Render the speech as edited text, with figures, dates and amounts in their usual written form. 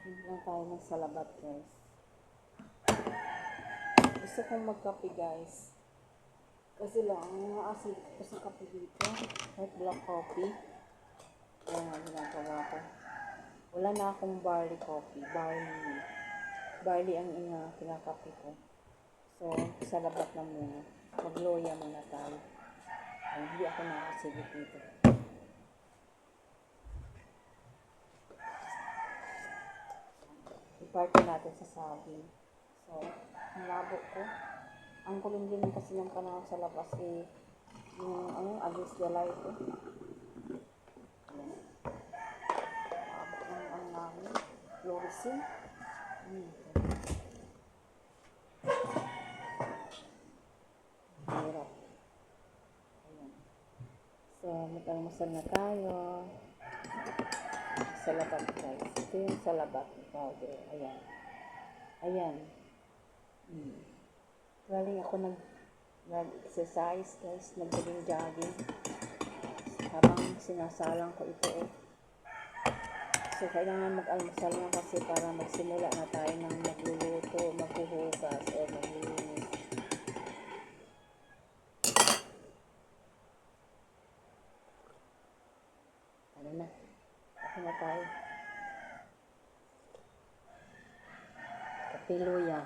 Hindi lang tayo ng salabat, guys. Gusto kong magkape, guys. Kasi lang, ang naasin ko sa kape dito. White black coffee. Kaya nga ginagawa ko. Wala na akong barley coffee. Barley ang kinakape ko. So, salabat na muna. Magloya muna tayo. Ay, hindi ako nakasigit dito. I-party natin sa saging. So, ang labo ko. Ang kulimlim kasi ng panahon sa labas yung against the light ko. Ayan. Labo ng namin. Fluorescent. Hirap. Ayan. So, mag-almusal na tayo. Salabat, guys. Ito yung salabat powder. Ayan. Ayan. Galing ako nag-exercise, guys. Nag-jogging. Habang sinasalang ko ito, So, kailangan mag-almusal na kasi para magsimula na tayo ng magluluto, maghuhugas, o maglilinis. Ano na? Ako na tayo. Kape luya.